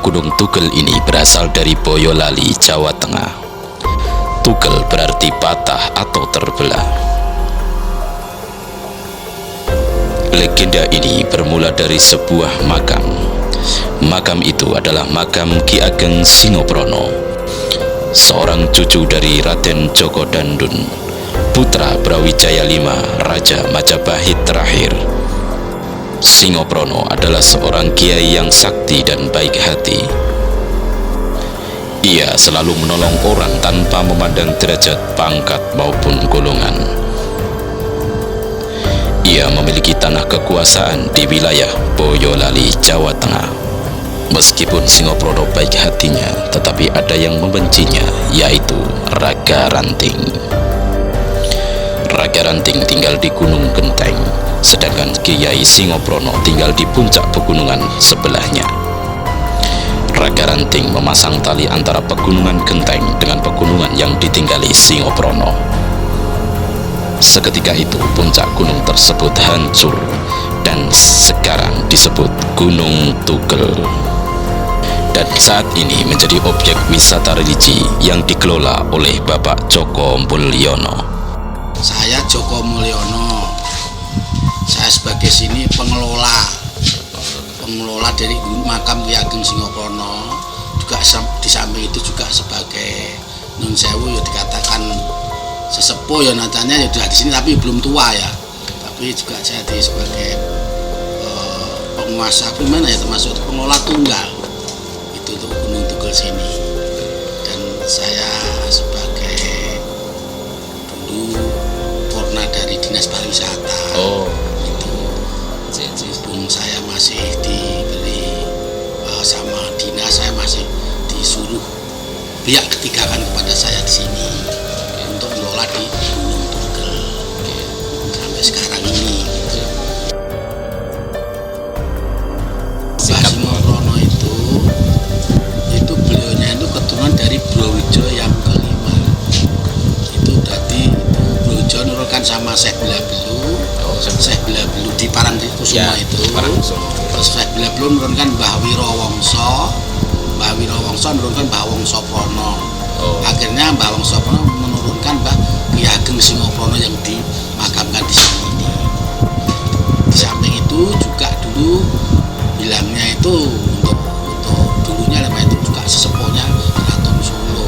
Gunung Tugel ini berasal dari Boyolali, Jawa Tengah. Tugel berarti patah atau terbelah. Legenda ini bermula dari sebuah makam. Makam itu adalah makam Ki Ageng Singoprono, seorang cucu dari Raden Djoko Dandun, putra Brawijaya V, Raja Majapahit terakhir. Singoprono adalah seorang kiai yang sakti dan baik hati. Ia selalu menolong orang tanpa memandang derajat, pangkat maupun golongan. Ia memiliki tanah kekuasaan di wilayah Boyolali, Jawa Tengah. Meskipun Singoprono baik hatinya, tetapi ada yang membencinya, yaitu Raga Ranting. Raga Ranting tinggal di Gunung Genteng, sedangkan Kiai Singoprono tinggal di puncak pegunungan sebelahnya. Raga Ranting memasang tali antara pegunungan Genteng dengan pegunungan yang ditinggali Singoprono. Seketika itu puncak gunung tersebut hancur dan sekarang disebut Gunung Tugel. Dan saat ini menjadi objek wisata religi yang dikelola oleh Bapak Joko Mulyono. Saya Joko Mulyono. Saya sebagai sini pengelola dari makam Ki Ageng Singoprono. Juga di samping itu juga sebagai Nun Sewu ya dikatakan sesepuh ya natanya ya di sini, tapi belum tua ya. Tapi juga saya sebagai penguasa gimana ya, termasuk pengelola tunggal itu untuk Gunung Tugel sini. Dan saya sebagai dari Dinas Pariwisata. Itu mumpung saya masih diberi sama dinas, saya masih disuruh pihak ketiga kan kepada saya di sini untuk mengelola di Gunung Tugel sampai sekarang ini. Mbah Singoprono itu beliaunya itu keturunan dari Brawijaya yang kelima. Itu tadi Brawijaya nurunkan sama Syekh Bilabelu, Syekh Bilabelu di Parangkusumo itu. Terus Syekh Bilabelu menurunkan Mbah Wirawangsa, Mbah Wirawangsa menurunkan Mbah Wongsoprono. Akhirnya Mbah Wongsoprono menurunkan Mbah Ki Ageng Singoprono yang dimakamkan di sini. Di samping itu juga dulu bilangnya itu untuk dulunya namanya itu juga sesepuhnya Keraton Solo.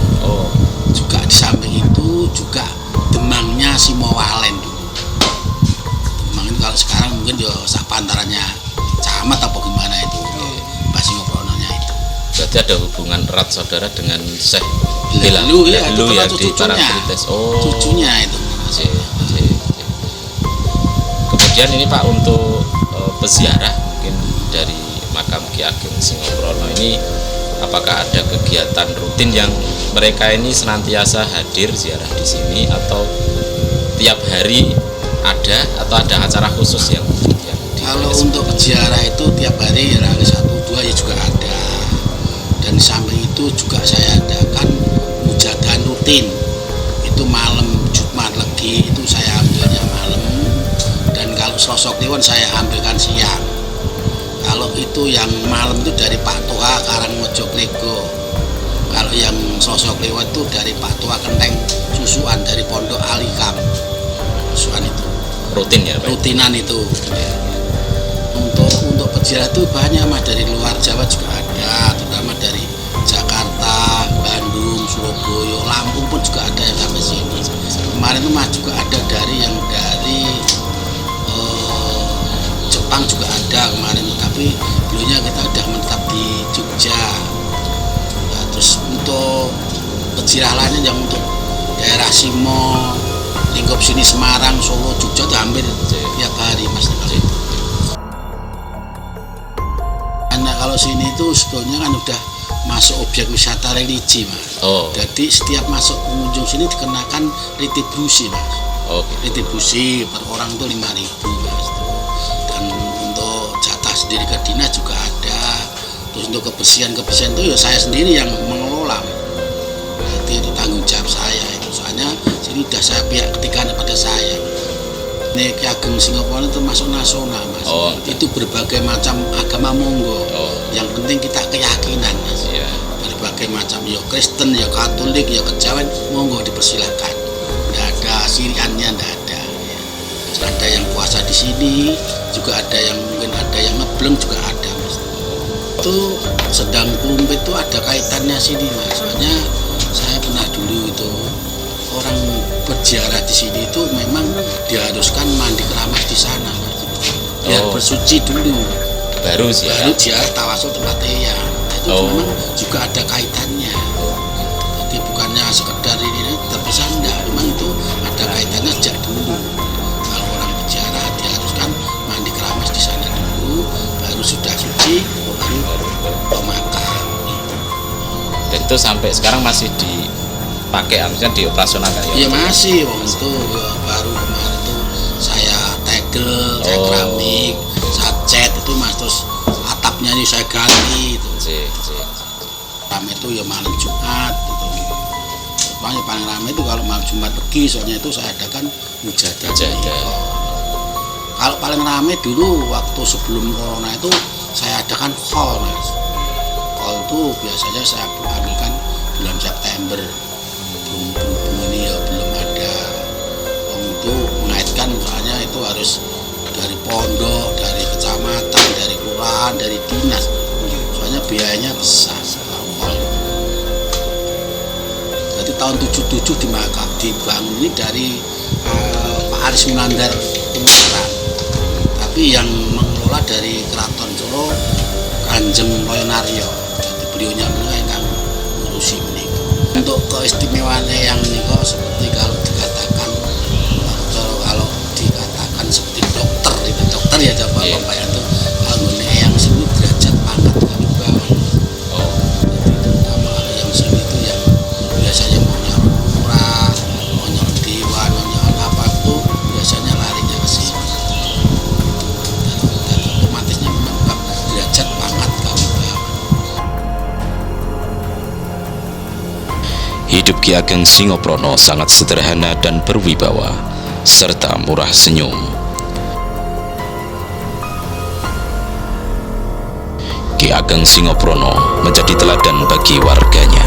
Juga di samping itu juga Demangnya Simowalen dulu. Demang itu kalau sekarang mungkin ya sak pantarannya camat apa gimana itu, Mbah Singoprononya itu. Berarti ada hubungan erat saudara dengan Syekh Bilabelu ya, itu ya di Parangtritis. Cucunya itu. Kemudian ini Pak, untuk peziarah mungkin dari makam Ki Ageng Singoprono ini, apakah ada kegiatan rutin yang mereka ini senantiasa hadir ziarah di sini, atau tiap hari ada, atau ada acara khusus yang kalau untuk ziarah itu tiap hari ya 1-2 ya juga ada. Dan samping itu juga saya adakan mujadan rutin. Itu malam Jumat Legi itu saya ambilnya malam, dan kalau Selasa Kliwon saya ambilkan siang. Kalau itu yang malam itu dari Pak Toha Karangmojo Klego. Kalau yang Selasa Kliwon itu dari Pak Toha Kenteng Susuan dari Pondok Alikam. Susuan itu rutin ya Pak? Rutinan itu. Untuk peziarah itu banyak Mas, dari luar Jawa juga ada, terutama dari Jakarta, Bandung, Surabaya, Lampung pun juga ada yang sampai sini. Kemarin itu Mas juga ada dari Jepang juga ada kemarin, tapi dulunya kita udah menetap di Jogja. Nah, terus untuk peziarah lainnya yang untuk daerah Simo, lingkup sini Semarang, Solo, Jogja itu hampir tiap hari Mas. Karena kalau sini itu sebetulnya kan udah masuk objek wisata religi Mas. Jadi setiap masuk pengunjung sini dikenakan retribusi Mas. Retribusi per orang itu 5.000 Mas. Dan untuk jatah sendiri ke dinas juga ada. Terus untuk kebersihan itu ya saya sendiri yang mengelola. Berarti itu tanggung jawab saya itu. Soalnya sini udah saya pihak ketiga pada saya. Nek Ki Ageng Singoprono itu termasuk nasional, Mas. Oh. Itu berbagai macam agama monggo. Oh. Yang penting kita keyakinan, Mas. Iya. Berbagai macam, ya Kristen, ya Katolik, ya Kejawen, monggo dipersilahkan. Tidak ada siriannya, tidak ada. Ya. Terus ada yang puasa di sini, juga ada yang mungkin ada yang ngebleng juga ada, Mas. Itu sedang Klumpit itu ada kaitannya sini, Mas. Soalnya saya pernah dulu itu orang berziarah di sini itu memang diharuskan mandi keramas di sana, Mas. Biar bersuci dulu. Baru sih. Baru ziarah tawasul tempat yang itu memang juga ada kaitannya. Jadi bukannya sekedar ini terpisah, enggak, memang itu ada kaitannya sejak dulu. Kalau orang berziarah diharuskan mandi keramas di sana dulu, baru sudah suci, baru ke makam. Dan itu sampai sekarang masih dipakai, maksudnya dioperasionalkan ya? Iya masih, wong itu ya, baru kemarin tuh saya tegel, saya keramik, saya cat itu, Mas, terus atapnya ini saya ganti itu. Rame itu ya malam Jumat itu. Paling rame itu kalau malam Jumat pagi, soalnya itu saya adakan mujadah. Kalau paling rame dulu waktu sebelum corona itu saya adakan khol, Mas. Khol itu biasanya saya ambilkan bulan September. Berhubung ini ya belum ada itu mengaitkan, soalnya itu harus dari pondok, dari kecamatan, dari kelurahan, dari dinas. Soalnya biayanya besar. Jadi tahun 77 dibangun ini dari Pak Aris Munandar Kumaran. Tapi yang mengelola dari Keraton Solo Kanjeng Loyonaryo. Jadi beliau yang ngurusi ini. Untuk keistimewaannya yang ini seperti kalau dikatakan seperti dokter itu, dokter ya coba Bapak itu anggone yang sini derajat pangkat kami bawah. Jadi terutama yang sini itu yang biasanya mau nyalon lurah, mau nyalon dewan, mau nyalon apa itu biasanya larinya ke sini. Dan otomatisnya memang derajat pangkat kami bawah. Hidup Ki Ageng Singoprono sangat sederhana dan berwibawa, serta murah senyum. Ki Ageng Singoprono menjadi teladan bagi warganya.